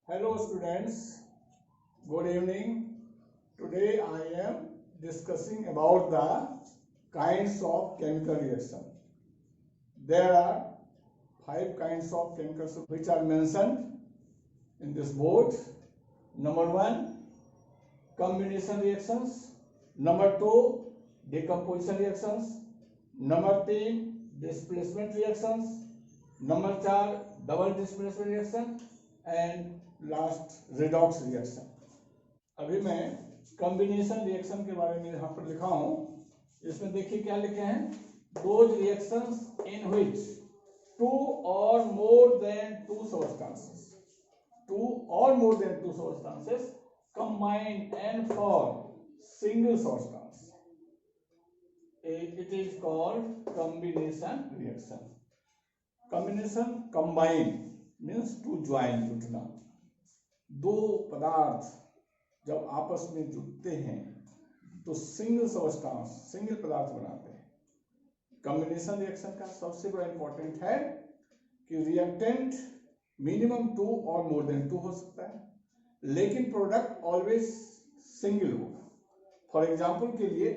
Hello students, good evening. Today I am discussing about the kinds of chemical reaction. There are 5 kinds of chemicals which are mentioned in this board. Number 1, combination reactions. Number 2, decomposition reactions. Number 3, displacement reactions. Number 4, double displacement reaction and last redox reaction. अभी मैं combination reaction के बारे में यहाँ पर लिखा हूँ। इसमें देखिए क्या लिखे हैं, those reactions in which two और more than two substances combine and form single substance, it is called combination reaction. Combination combine means to join, जुटना। दो पदार्थ जब आपस में जुटते हैं तो सिंगल सब्सटेंस, सिंगल पदार्थ बनाते हैं। कॉम्बिनेशन रिएक्शन का सबसे बड़ा इंपॉर्टेंट है कि रिएक्टेंट मिनिमम 2 और मोर देन 2 हो सकता है, लेकिन प्रोडक्ट ऑलवेज सिंगल होगा। फॉर एग्जांपल के लिए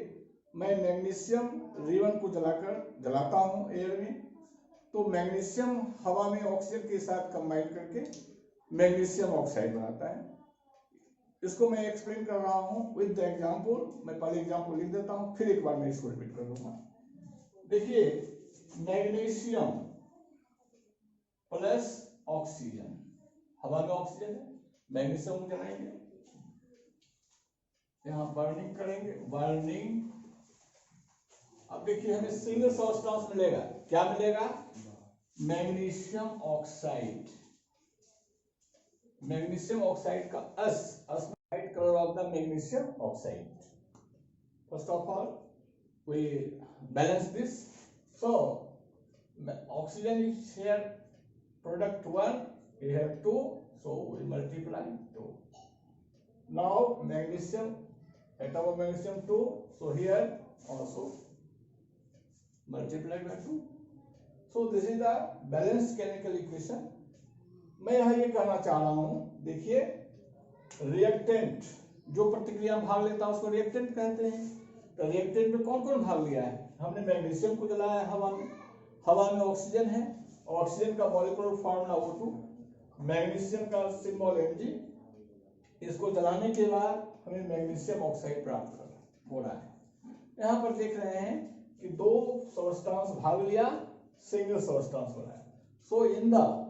मैं मैग्नीशियम रिबन को जलाता हूं एयर में, तो मैग्नीशियम हवा में ऑक्सीजन के साथ कंबाइन करके मैग्नीशियम ऑक्साइड बनाता है। इसको मैं एक्सप्लेन कर रहा हूं विद द एग्जांपल। मैं पहले एग्जांपल लिख देता हूं, फिर एक बार मैं इसको रिपीट कर दूंगा। देखिए, मैग्नीशियम प्लस ऑक्सीजन, हवा में ऑक्सीजन है, मैग्नीशियम जलाएंगे, यहां बर्निंग करेंगे, बर्निंग। अब देखिए हमें सिंगल सब्सटेंस मिलेगा। क्या मिलेगा? Magnesium oxide. मैग्नीशियम ऑक्साइड का as white colour of the magnesium oxide. First of all we balance this. So oxygen is here product 1, we have 2, so we multiply 2. Now magnesium, atom of magnesium 2, so here also multiplied by 2. So this is the balanced chemical equation. मैं यहाँ ये कहना चाह रहा हूँ, देखिए reactant जो प्रतिक्रिया में भाग लेता है उसको रिएक्टेंट कहते हैं। तो रिएक्टेंट में कौन कौन भाग लिया है? हमने मैग्नीशियम को जलाया है हवा में, हवा में ऑक्सीजन है, ऑक्सीजन का मॉलिक्यूलर फॉर्मूला O2, मैग्नीशियम का सिंबल Mg। इसको जलाने के बाद हमें मैग्नीशियम ऑक्साइड प्राप्त हो रहा है। यहाँ पर देख रहे हैं कि दो सब्सटेंस भाग लिया, सिंगल सब्सटेंस बनाया। So in the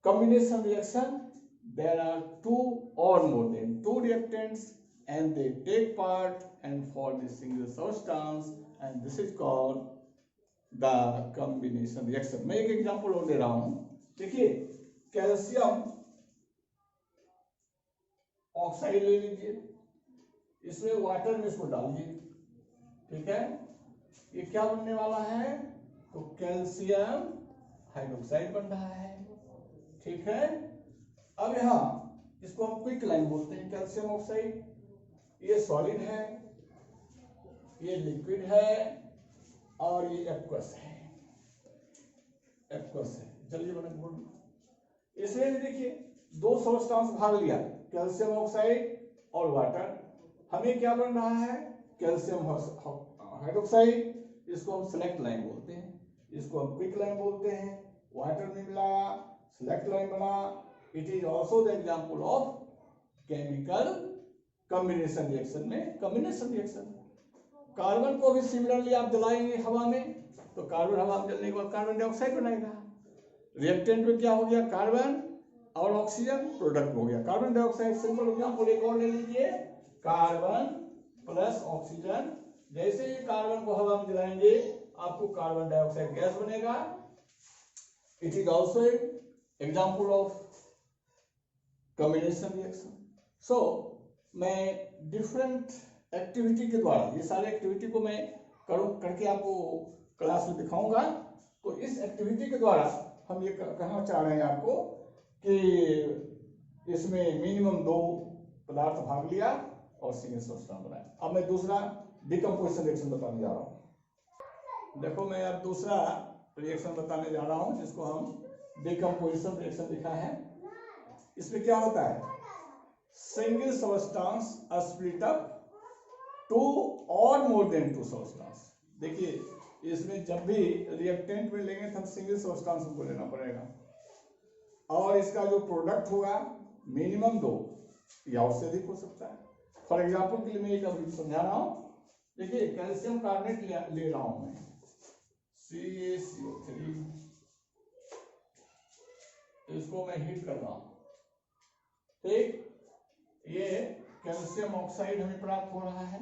combination reaction there are 2 or more than 2 reactants and they take part and form a single substance, and this is called the combination reaction. मैं एक एग्जांपल और दे रहा हूं। देखिए, calcium oxide ले लीजिए, इसमें वाटर में इसको डालिए, ठीक है, ये क्या बनने वाला है? तो कैल्शियम हाइड्रोक्साइड बन रहा है, ठीक है। अब यहाँ इसको हम क्विक लाइन बोलते हैं। कैल्शियम ऑक्साइड ये सॉलिड है, ये लिक्विड है और ये एक्वस है, चलिए बने बोल। इसमें देखिए दो सब्सटेंस भाग लिया, कैल्शियम ऑक्साइड और वाटर। हमें क्या बन रहा है? Calcium hydroxide. इसको हम सेलेक्ट लाइन बोलते हैं, इसको हम क्विक लाइन बोलते हैं। वाटर में मिलाया, सेलेक्ट लाइन बना। It is also the example of chemical combination reaction में कॉम्बिनेशन रिएक्शन। कार्बन को भी सिमिलरली आप जलाएंगे हवा में, तो कार्बन हवा में जलने के बाद कार्बन डाइऑक्साइड बनाएगा। रिएक्टेंट में क्या हो गया? कार्बन और ऑक्सीजन, प्रोडक्ट हो गया कार्बन डाइऑक्साइड। सिंपल एग्जाम्पल एक और ले लीजिए, कार्बन प्लस ऑक्सीजन। जैसे ही कार्बन को हवा में जलाएंगे आपको कार्बन डाइऑक्साइड गैस बनेगा। It is also example of combination reaction. So मैं डिफरेंट एक्टिविटी के द्वारा, ये सारे एक्टिविटी को मैं करके आपको क्लास में दिखाऊंगा। तो इस एक्टिविटी के द्वारा हम ये कहना चाह रहे हैं आपको कि इसमें मिनिमम 2 पदार्थ भाग लिया और सिंगल सब्सटेंस बनाया। अब मैं दूसरा डिकम्पोजिशन रिएक्शन बताने जा रहा हूँ। देखो, मैं अब दूसरा रिएक्शन बताने जा रहा हूँ जिसको हम डिकम्पोजिशन रिएक्शन लिखा है। इसमें क्या होता है, single substance split up two और मोर देन टू सब्सटेंस। देखिए इसमें जब भी रिएक्टेंट में लेंगे तब सिंगल सब्सटेंस हमको लेना पड़ेगा, और इसका जो प्रोडक्ट होगा मिनिमम 2 या उससे अधिक हो सकता है। फॉर एग्जाम्पल के लिए मैं एक अभी समझा रहा हूँ। देखिए कैल्शियम कार्बोनेट ले रहा हूं मैं, CaCO3, इसको मैं हीट कर रहा हूं, ठीक। ये कैल्शियम ऑक्साइड हमें प्राप्त हो रहा है,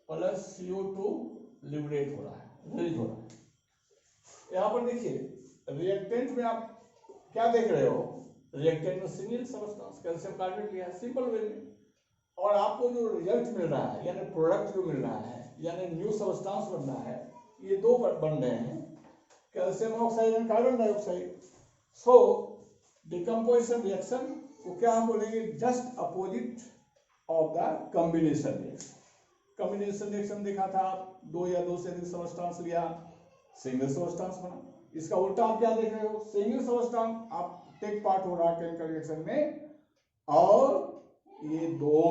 प्लस CO2 लिबरेट हो रहा है, रिलीज हो रहा है। यहाँ पर देखिए रिएक्टेंट में आप क्या देख रहे हो, रिएक्टेंट में सिंगल सब्सटेंस कैल्शियम कार्बोनेट लिया है सिंपल वे में, और आपको जो रिजल्ट मिल रहा है यानी प्रोडक्ट जो मिल रहा है यानी न्यू सब्सटेंस बन रहा है, ये 2 बन रहे हैं, calcium oxide and carbon dioxide. So decomposition reaction को क्या हम बोलेंगे, just opposite of the combination reaction. Combination reaction देखा था आप, 2 या 2 से अधिक सब्सटेंस लिया, सिंगल सब्सटेंस बना। इसका उल्टा आप क्या देख रहे हो, सिंगल सब्सटेंस आप टेक पार्ट हो रहा है केमिकल रिएक्शन में, और ये 2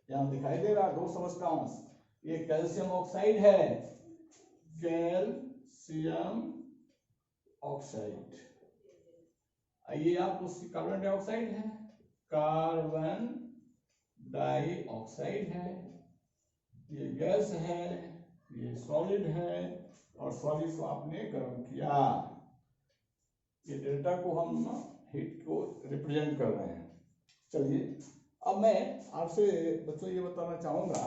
यहां दिखाई दे रहा है 2 सब्सटेंस, ये कैल्शियम ऑक्साइड है, कैल्शियम ऑक्साइड, ये आपको कार्बन डाइऑक्साइड है, कार्बन डाइऑक्साइड है, ये गैस है, ये सॉलिड है, और सॉलिड को आपने गर्म किया, ये डेल्टा को हम हीट को रिप्रेजेंट कर रहे हैं। चलिए अब मैं आपसे बच्चों ये बताना चाहूंगा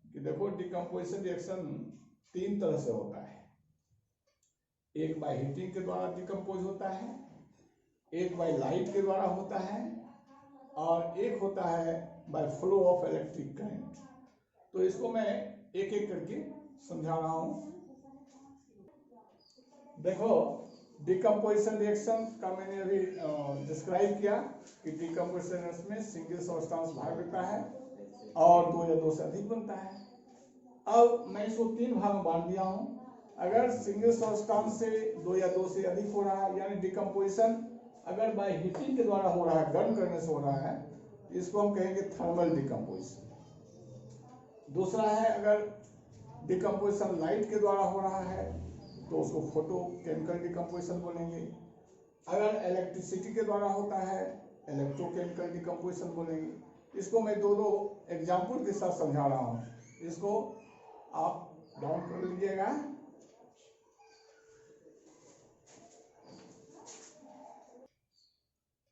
कि देखो डिकम्पोजिशन रिएक्शन 3 तरह से होता है। एक बाय हीटिंग के द्वारा डिकम्पोज होता है, एक बाय लाइट के द्वारा होता है, और एक होता है by flow of electric current. तो इसको मैं एक एक करके समझा रहा हूं। देखो डिकम्पोजिशन रिएक्शन का मैंने अभी डिस्क्राइब किया कि डिकम्पोजिशन रिएक्शन में सिंगल सब्सटेंस भाग लेता है और 2 या 2 से अधिक बनता है। अब मैं इसको 3 भाग में बांट दिया हूं। अगर सिंगल सब्सटेंस से 2 या 2 से अधिक हो रहा है यानी डिकम्पोजिशन अगर बाय हीटिंग के द्वारा हो रहा है, गर्म करने से हो रहा है, इसको हम कहेंगे थर्मल डिकम्पोजिशन। दूसरा है अगर डिकम्पोजिशन लाइट के द्वारा हो रहा है तो उसको फोटो केमिकल डिकम्पोजिशन बोलेंगे। अगर इलेक्ट्रिसिटी के द्वारा होता है इलेक्ट्रोकेमिकल डिकम्पोजिशन बोलेंगे। इसको मैं 2 एग्जाम्पल के साथ समझा रहा हूँ, इसको आप डाउन कर लीजिएगा।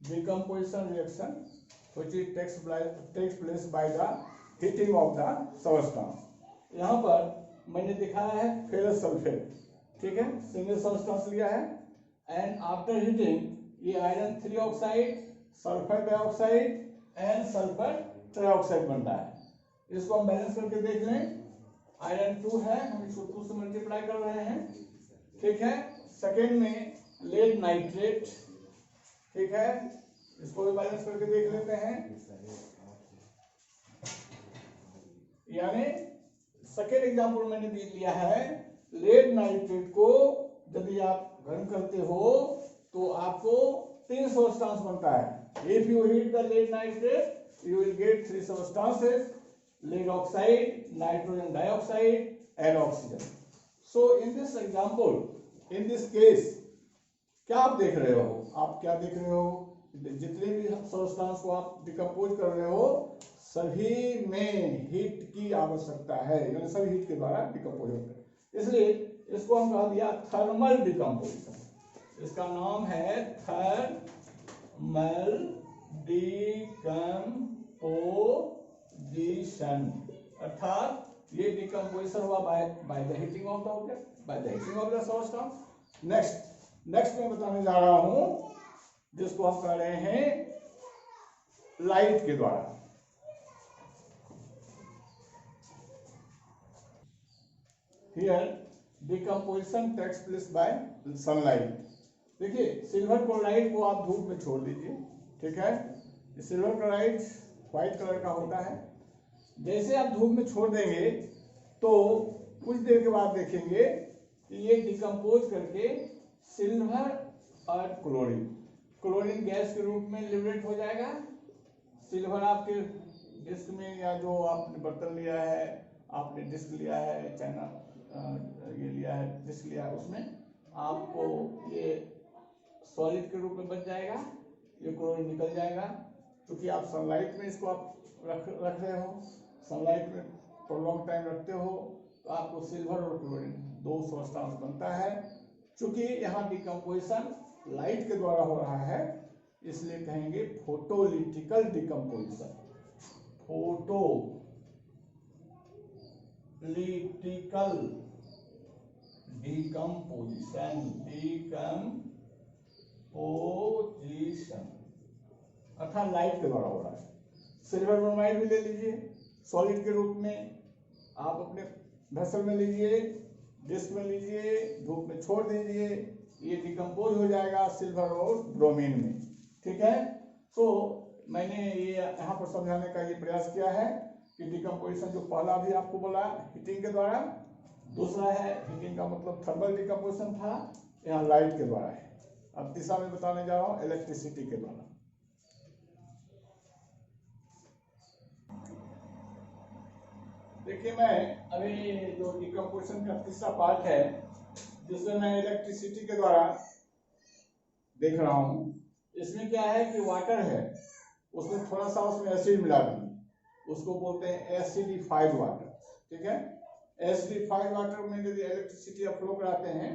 Decomposition reaction which is takes place by the heating of the substance। यहाँ पर मैंने दिखाया है फेरस सल्फेट, ठीक है, सिंगल सब्सटेंस लिया है, एंड आफ्टर हीटिंग ये iron 3 oxide, sulphur dioxide and sulphur trioxide बनता है। इसको हम बैलेंस करके देख लें। आयरन 2 है, हम इसको 2 से मल्टीप्लाई कर रहे हैं, ठीक है। सेकेंड में लेड नाइट्रेट, ठीक है, इसको भी बैलेंस करके देख लेते हैं। यानी सेकेंड एग्जांपल मैंने लिया है, लेड नाइट्रेट को यदि आप गर्म करते हो तो आपको 3 सब्सटेंस बनता है। If you heat the lead nitrate you will get 3 substances, lead oxide, nitrogen dioxide and oxygen. So in this example, in this case, क्या आप देख रहे हो, आप क्या देख रहे हो, जितने भी सब्सटेंस को आप डिकम्पोज कर रहे हो सभी में हीट की आवश्यकता है, यानी सभी हीट के द्वारा डिकम्पोज होते हैं। इसलिए इसको हम कह दिया थर्मल डिकम्पोजिशन। इसका नाम है थर्मल डिकम्पोजिशन, अर्थात ये डिकम्पोजिशन हुआ by the heating of the object, by the heating of the substance. Next मैं बताने जा रहा हूं जिसको हम कह रहे हैं लाइट के द्वारा। Here decomposition takes place by sunlight. देखिए सिल्वर क्लोराइड को आप धूप में छोड़ दीजिए, ठीक है, सिल्वर क्लोराइड व्हाइट कलर का होता है। जैसे आप धूप में छोड़ देंगे तो कुछ देर के बाद देखेंगे कि ये डिकम्पोज करके सिल्वर और क्लोरीन क्लोरीन गैस के रूप में लिबरेट हो जाएगा। सिल्वर आपके डिस्क में, या जो आपने बर्तन लिया है, आपने डिस्क लिया है, चाइना ये लिया है, डिस्क लिया है, उसमें आपको ये सॉलिड के रूप में बच जाएगा, ये क्लोरीन निकल जाएगा। क्योंकि आप सनलाइट में इसको आप रख रहे हो, सनलाइट में प्रोलॉन्ग टाइम रखते हो, तो आपको सिल्वर और क्लोरीन दो सब्सटेंस बनता है। क्योंकि यहाँ डिकम्पोजिशन लाइट के द्वारा हो रहा है, इसलिए कहेंगे फोटोलिटिकल डिकम्पोजिशन। फोटोलिटिकल डिकम्पोजिशन, अर्थात लाइट के द्वारा हो रहा है। सिल्वर ब्रोमाइड भी ले लीजिए सॉलिड के रूप में, आप अपने वेसल में लीजिए, डिस्क में लीजिए, धूप में छोड़ दीजिए, ये डिकम्पोज हो जाएगा सिल्वर और ब्रोमीन में। ठीक है, तो मैंने ये यहाँ पर समझाने का ये प्रयास किया है कि डिकम्पोजिशन जो पहला भी आपको बोला हीटिंग के द्वारा, दूसरा है हीटिंग का मतलब थर्मल डिकम्पोजिशन था, यहाँ लाइट के द्वारा है। अब तीसरा मैं बताने जा रहा हूँ इलेक्ट्रिसिटी के द्वारा। देखिए, मैं अभी जो डिकम्पोजिशन का तीसरा पार्ट है, जिसमें मैं इलेक्ट्रिसिटी के द्वारा देख रहा हूँ, इसमें क्या है कि वाटर है, उसमें थोड़ा सा उसमें एसिड मिला दी, उसको बोलते हैं एसिडिफाइड वाटर। ठीक है, एसिडिफाइड वाटर में यदि इलेक्ट्रिसिटी आप फ्लो कराते हैं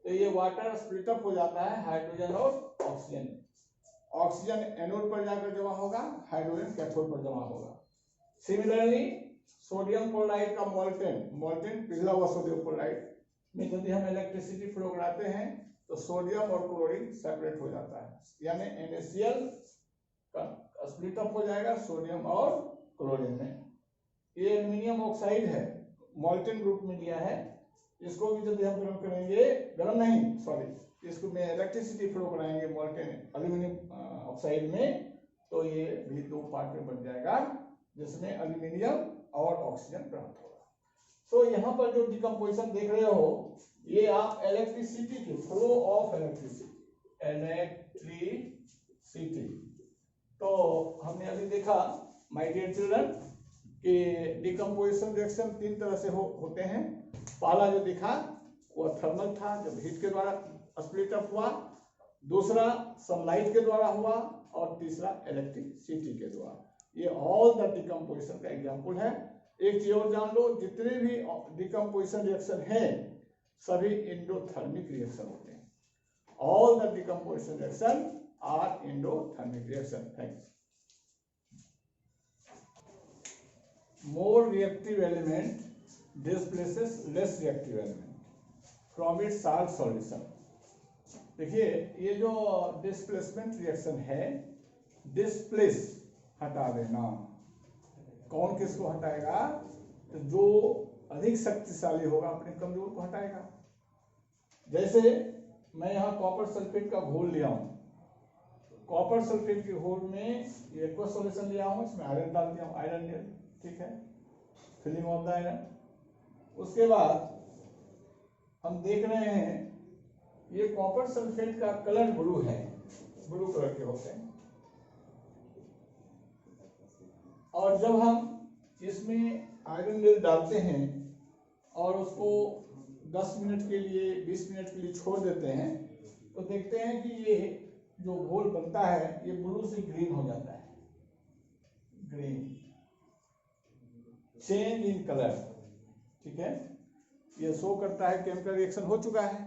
तो ये वाटर स्प्लिट अप हो जाता है हाइड्रोजन और ऑक्सीजन। ऑक्सीजन एनोड पर जाकर जमा होगा, हाइड्रोजन कैथोड पर जमा होगा। सिमिलरली सोडियम क्लोराइड का मोल्टेन पिघला हुआ सोडियम क्लोराइड में यदि हम इलेक्ट्रिसिटी फ्लो कराते हैं तो सोडियम और क्लोरीन सेपरेट हो जाता है, यानी NaCl का स्प्लिट अप हो जाएगा सोडियम और क्लोरीन में। ये एल्युमिनियम ऑक्साइड है, मोल्टेन ग्रुप में लिया है, इसको भी यदि हम गर्म करेंगे, गर्म नहीं सॉरी, इसको में इलेक्ट्रिसिटी फ्लो कराएंगे मोल्टेन एल्युमिनियम ऑक्साइड में, तो ये भी दो पार्ट में बन जाएगा, जिसमें एल्युमिनियम और ऑक्सीजन प्राप्त होगा। तो यहाँ पर जो डिकम्पोजिशन देख रहे हो, ये आप इलेक्ट्रिसिटी की फ्लो ऑफ इलेक्ट्रिसिटी, तो हमने अभी देखा माय डियर चिल्ड्रन कि डिकम्पोजिशन रिएक्शन तीन तरह से होते हैं। पहला जो दिखा वो थर्मल था, जब हीट के द्वारा स्प्लिट अप हुआ, दूसरा सनलाइट के द्वारा हुआ, और तीसरा इलेक्ट्रिसिटी के द्वारा। ये ऑल द डिकम्पोजिशन का एग्जाम्पल है। एक चीज और जान लो, जितने भी डिकम्पोजिशन रिएक्शन है सभी एंडोथर्मिक रिएक्शन होते हैं। All the decomposition reaction are endothermic reaction. Thanks. More reactive element displaces less reactive element from its salt solution। देखिए, ये जो डिस्प्लेसमेंट रिएक्शन है, डिस्प्लेस हटा देना, कौन किसको हटाएगा? जो अधिक शक्तिशाली होगा अपने कमजोर को हटाएगा। जैसे मैं यहाँ कॉपर सल्फेट का घोल लिया हूँ, कॉपर सल्फेट के घोल में ये एक्वा सॉल्यूशन लिया हूँ, इसमें आयरन डाल दिया हूँ, आयरन निल, ठीक है, फिलिंग ऑफ द आयरन। उसके बाद हम देख रहे हैं ये कॉपर सल्फेट का कलर ब्लू है, ब्लू कलर के होते हैं, और जब हम इसमें आयरन निल डालते हैं और उसको 10 मिनट के लिए 20 मिनट के लिए छोड़ देते हैं, तो देखते हैं कि ये जो घोल बनता है ये ब्लू से ग्रीन हो जाता है, ग्रीन, चेंज इन कलर। ठीक है, ये शो करता है केमिकल रिएक्शन हो चुका है।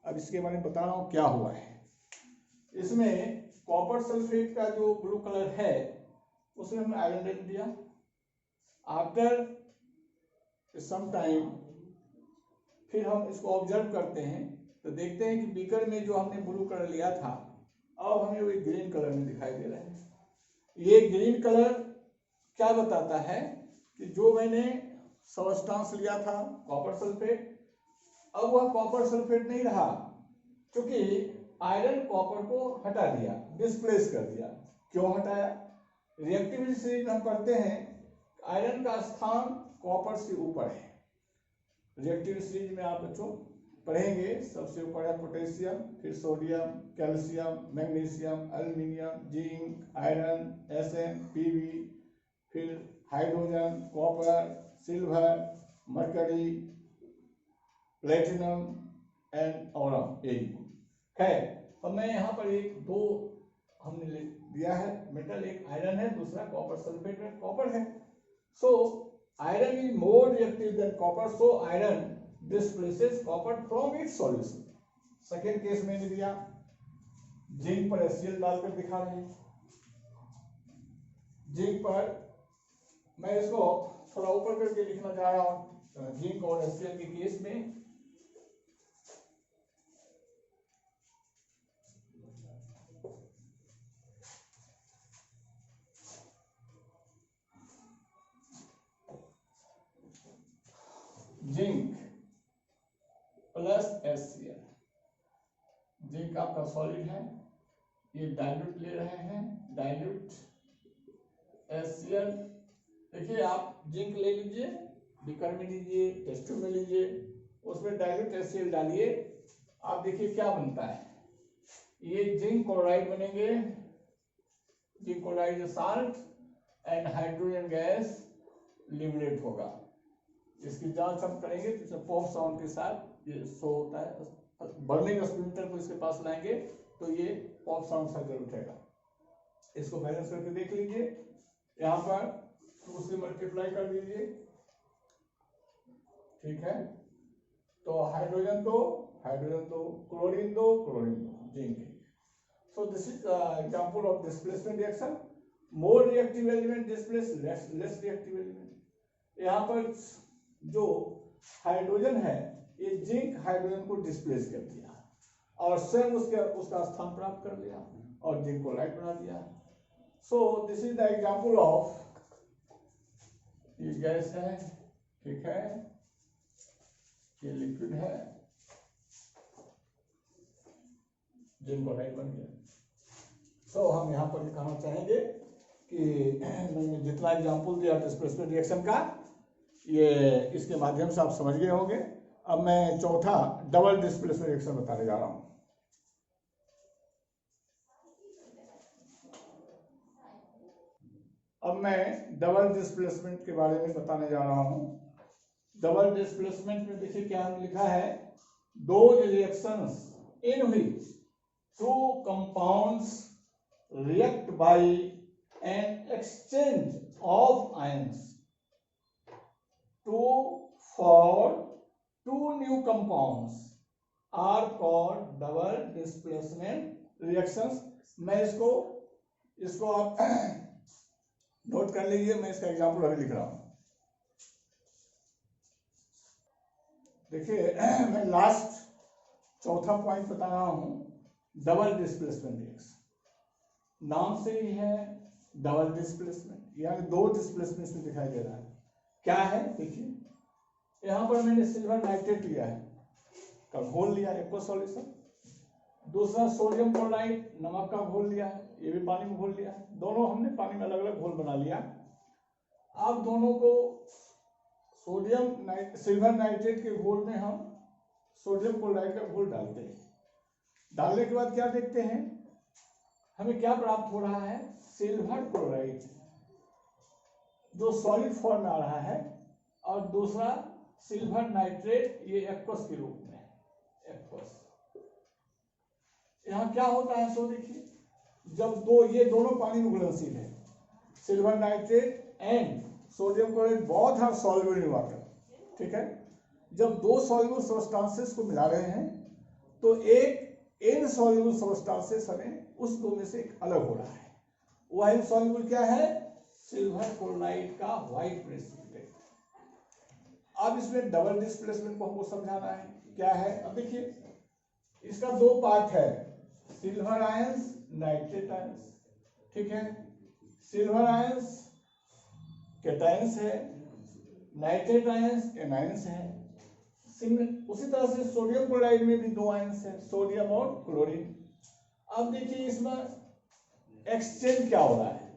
अब इसके बारे में बता रहा हूं क्या हुआ है। इसमें कॉपर सल्फेट का जो ब्लू कलर है उसमें हमने आयरन डाल दिया। आफ्टर सम टाइम फिर हम इसको ऑब्जर्व करते हैं तो देखते हैं कि बीकर में जो हमने ब्लू कलर लिया था अब हमें वो ग्रीन कलर में दिखाई दे रहा है। ये ग्रीन कलर क्या बताता है कि जो मैंने सब्सटेंस लिया था कॉपर सल्फेट, अब वह कॉपर सल्फेट नहीं रहा, क्योंकि आयरन कॉपर को हटा दिया, डिस्प्लेस कर दिया। क्यों हटाया? रिएक्टिव सीरीज में हम पढ़ते हैं आयरन का स्थान कॉपर से ऊपर है। रिएक्टिव सीरीज में आप बच्चों पढ़ेंगे। सबसे ऊपर है पोटेशियम, फिर sodium, calcium, magnesium, aluminium, zinc, iron, Sn, Pb, फिर hydrogen, copper, silver, mercury, platinum and Aurum यही है। और मैं यहाँ पर एक दो हमने दिया है मेटल, एक आयरन है, दूसरा कॉपर सल्फेट में कॉपर है। So iron is more reactive than copper, so iron displaces copper from its solution. Second case मैंने दिया, जिंक पर HCl डालकर दिखा रहे हैं। जिंक पर मैं इसको थोड़ा ऊपर करके लिखना चाह रहा हूं। जिंक और HCl के केस में जिंक प्लस HCl, जिंक आपका सॉलिड है, ये डाइल्यूट ले रहे हैं, डाइल्यूट HCl। देखिए आप जिंक ले लीजिए, बीकर में लीजिए, टेस्ट ट्यूब में लीजिए, उसमें डाइल्यूट HCl डालिए, आप देखिए क्या बनता है। ये जिंक क्लोराइड बनेंगे, zinc chloride salt and hydrogen gas liberate होगा। इसकी जांच हम करेंगे तो इसमें पॉप साउंड के साथ ये शो होता है। बर्निंग स्प्लिंटर को इसके पास लाएंगे तो ये पॉप साउंड सर्कल उठेगा। इसको बैलेंस करके देख लीजिए, यहाँ पर 2 से मल्टीप्लाई कर दीजिए, ठीक है। तो हाइड्रोजन दो, क्लोरीन दो, zinc. So this is example of displacement reaction. More reactive element displace less reactive element. यहाँ पर जो हाइड्रोजन है, ये जिंक हाइड्रोजन को डिस्प्लेस कर दिया और स्वयं उसका स्थान प्राप्त कर लिया और जिंक को लाइट बना दिया। So this is the example of, ये गैस है, ठीक है, ये लिक्विड है, जिंक को लाइट बन गया। सो हम यहाँ पर कहना चाहेंगे कि मैंने जितना एग्जांपल दिया डिस्प्लेसमेंट रिएक्शन का, ये इसके माध्यम से आप समझ गए होंगे। अब मैं चौथा डबल डिस्प्लेसमेंट रिएक्शन बताने जा रहा हूं। अब मैं डबल डिस्प्लेसमेंट के बारे में बताने जा रहा हूं। डबल डिस्प्लेसमेंट में देखिए क्या लिखा है, दो reactions in which two compounds react by an exchange of ions for 2 new compounds are called double displacement reactions। मैं इसको आप नोट कर लीजिए, मैं इसका एग्जांपल अभी लिख रहा हूं। देखिए मैं लास्ट चौथा पॉइंट बता रहा हूं, डबल डिस्प्लेसमेंट रिएक्शन। नाम से ही है डबल डिस्प्लेसमेंट, यानी दो डिस्प्लेसमेंट में दिखाई दे रहा है। क्या है देखिए, यहां पर मैंने सिल्वर नाइट्रेट लिया है, का घोल लिया एक्वस सॉल्यूशन। दूसरा सोडियम क्लोराइड नमक का घोल लिया है, ये भी पानी में घोल लिया है। दोनों हमने पानी में अलग अलग घोल बना लिया। अब दोनों को सिल्वर नाइट्रेट के घोल में हम सोडियम क्लोराइड का घोल डालते हैं। डालने के बाद क्या देखते हैं, हमें क्या प्राप्त हो रहा है, सिल्वर क्लोराइड जो सॉलिड फॉर्म में आ रहा है, और दूसरा सिल्वर नाइट्रेट ये एक्वस के रूप में है, एक्वस। यहां क्या होता है, सो देखिए, जब ये दोनों पानी में घुलनशील है, silver nitrate and sodium chloride both are soluble in water, ठीक है। जब दो सॉल्युबल सब्सटेंसेस को मिला रहे हैं तो एक इनसॉल्युबल सब्सटेंसेस हमें उस दो में से एक अलग हो रहा है। वह इनसॉल्युबल क्या है, सिल्वर क्लोराइड का व्हाइट प्रेसिपिटेट। अब इसमें डबल डिस्प्लेसमेंट को हमको समझाना है, क्या है। अब देखिए इसका दो पार्ट है, सिल्वर आयंस, नाइट्रेट आयंस, ठीक है। सिल्वर आयंस कैटायंस है, नाइट्रेट आयंस एनायंस है। उसी तरह से सोडियम क्लोराइड में भी दो आयंस है, सोडियम और क्लोरीन। अब देखिए इसमें एक्सचेंज क्या हो रहा है,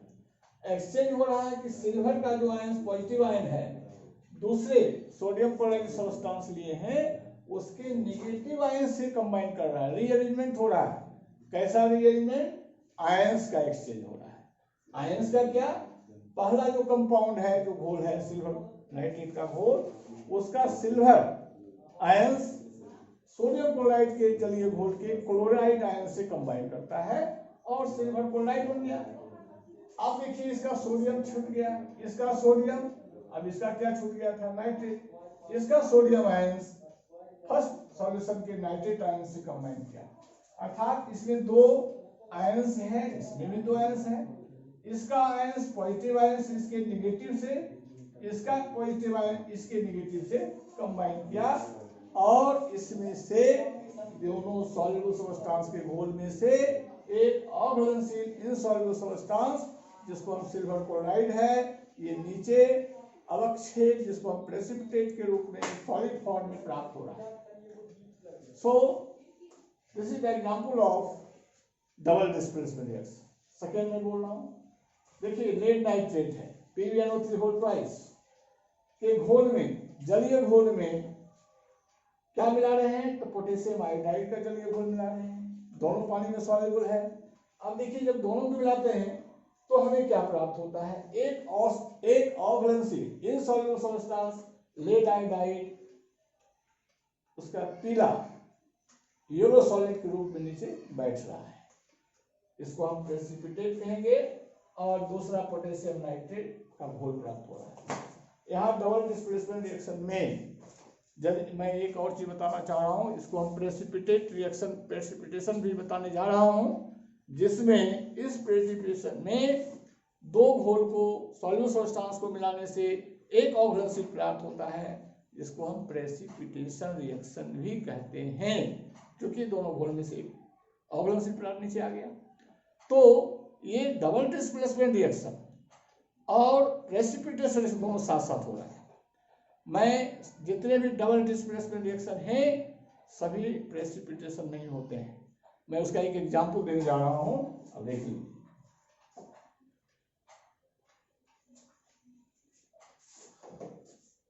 एक्सचेंज हो रहा है कि सिल्वर का जो आयंस पॉजिटिव आयन है दूसरे सोडियम क्लोराइड सब्सटेंस लिए हैं उसके नेगेटिव आयंस से कंबाइन कर रहा है, रीअरेंजमेंट हो रहा है। कैसा रीअरेंजमेंट? आयंस का एक्सचेंज हो रहा है। आयंस का क्या? पहला जो कंपाउंड है, जो घोल है सिल्वर नाइट्रेट का घोल, उसका सिल्वर आयंस सोडियम क्लोराइड के जलीय घोल के क्लोराइड आयन से कंबाइन करता है और सिल्वर क्लोराइड बन गया। अब देखिए इसका सोडियम छूट गया, इसका सोडियम, अब इसका क्या छूट गया था? नाइट्रेट। इसका सोडियम आयंस फर्स्ट सॉल्यूशन के नाइट्रेट आयन से कंबाइन किया, अर्थात इसमें दो आयंस हैं, इसमें भी दो आयंस हैं। इसका आयंस पॉजिटिव आयंस इसके नेगेटिव से, इसका पॉजिटिव आयन इसके नेगेटिव से कंबाइन किया और इसमें से दोनों सॉल्युबल सब्सटेंस के घोल में से एक अघुलनशील इनसॉल्युबल सब्सटेंस जिसको हम सिल्वर क्लोराइड है, ये नीचे अवक्षेप जिसको हम प्रेसिपिटेट के रूप में सॉलिड फॉर्म में प्राप्त हो रहा है। So this is the example of double displacement reaction. Second में बोल रहा हूं, देखिए लेड नाइट्रेट है, PbNO3 होल ट्वाइस के घोल में, जलीय घोल में क्या मिला रहे हैं? तो पोटेशियम आयोडाइड का जलीय घोल मिला रहे हैं, दोनों पानी में सॉल्युबल है। अब देखिए जब दोनों को मिलाते हैं तो हमें क्या प्राप्त होता है? एक अघुलनशील इनसॉल्युबल सब्सटेंस लेड आयोडाइड, उसका पीला येलो सॉलिड के रूप में नीचे बैठ रहा है, इसको हम प्रेसिपिटेट कहेंगे, और दूसरा पोटेशियम नाइट्रेट का घोल प्राप्त हो रहा है। यहाँ डबल डिस्प्लेसमेंट रिएक्शन में जब मैं एक और चीज बताना चाह रहा हूँ, इसको हम प्रेसिपिटेट रिएक्शन, प्रेसिपिटेशन भी बताने जा रहा हूँ, जिसमें इस प्रेसिपिटेशन में दो घोल को सॉल्युबल सब्सटेंस को मिलाने से एक अघुलनशील प्राप्त होता है, जिसको हम प्रेसिपिटेशन रिएक्शन भी कहते हैं, क्योंकि दोनों घोल में से एक अघुलनशील पदार्थ नीचे आ गया। तो ये डबल डिस्प्लेसमेंट रिएक्शन और प्रेसिपिटेशन दोनों साथ साथ हो रहा है। मैं जितने भी डबल डिस्प्लेसमेंट रिएक्शन हैं सभी प्रेसिपिटेशन नहीं होते हैं। मैं उसका एक एग्जांपल देने जा रहा हूं, अब देखिए।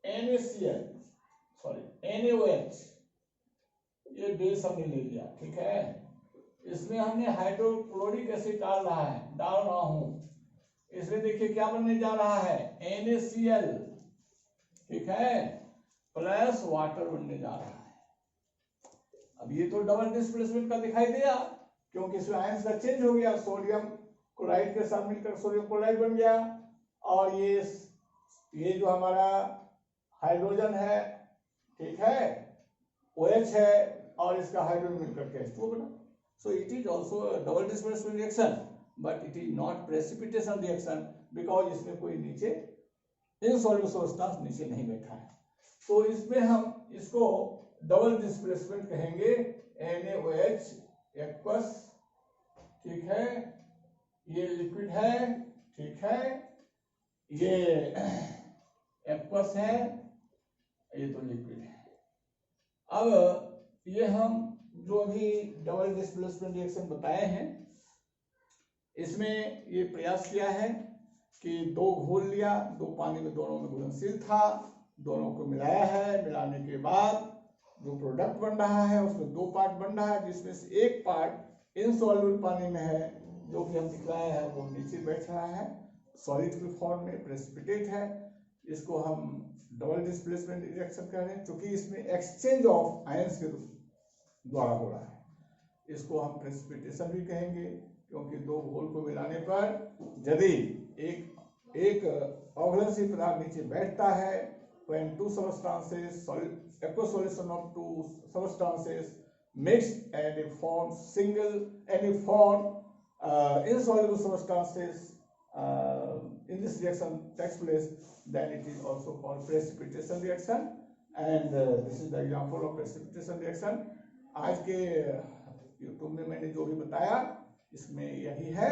NaCl सॉरी NaOH, ये बेस हमने ले लिया, ठीक है। इसमें हमने हाइड्रोक्लोरिक एसिड डाल रहा हूं। इसमें देखिए क्या बनने जा रहा है? NaCl, ठीक है, प्लस वाटर बनने जा रहा है। अब ये तो डबल डिस्प्लेसमेंट का दिखाई दिया, क्योंकि इसमें आयंस का चेंज हो गया, सोडियम क्लोराइड के साथ मिलकर सोडियम क्लोराइड बन गया, और ये जो हमारा हाइड्रोजन है, ठीक है, OH है, और इसका हाइड्रोजन मिलकर के H2 बना। So it is also double displacement reaction, but it is not precipitation reaction, because इसमें कोई नीचे इनसॉल्युबल सब्सटेंस नीचे नहीं बैठा है। तो इसमें हम इसको डबल डिस्प्लेसमेंट कहेंगे, NaOH एक्वस, ठीक है, ये लिक्विड है, ठीक है, ये एक्वस है, ये तो लिक्विड है। अब ये हम जो अभी डबल डिस्प्लेसमेंट रिएक्शन बताए हैं, इसमें ये प्रयास किया है कि दो घोल लिया, दो पानी में दोनों में घुलनशील था, दोनों को मिलाया है, मिलाने के बाद जो प्रोडक्ट बन रहा है उसमें दो पार्ट बन रहा है, जिसमें से एक पार्ट इनसॉल्युबल पानी में है, जो कि हम दिखलाए हैं वो नीचे बैठ रहा है, सॉलिड के फॉर्म में प्रेसिपिटेट है। इसको हम डबल डिस्प्लेसमेंट रिएक्शन कह रहे हैं, क्योंकि इसमें एक्सचेंज ऑफ आयंस के द्वारा हो रहा है। इसको हम प्रेसिपिटेशन भी कहेंगे, क्योंकि दो घोल को मिलाने पर यदि एक अघुलनशील पदार्थ नीचे बैठता है, when two substances aqueous solution of two substances mixed and form insoluble substances in this reaction takes place, then it is also called precipitation reaction, and this is the example of precipitation reaction। आज के YouTube में मैंने जो भी बताया इसमें यही है।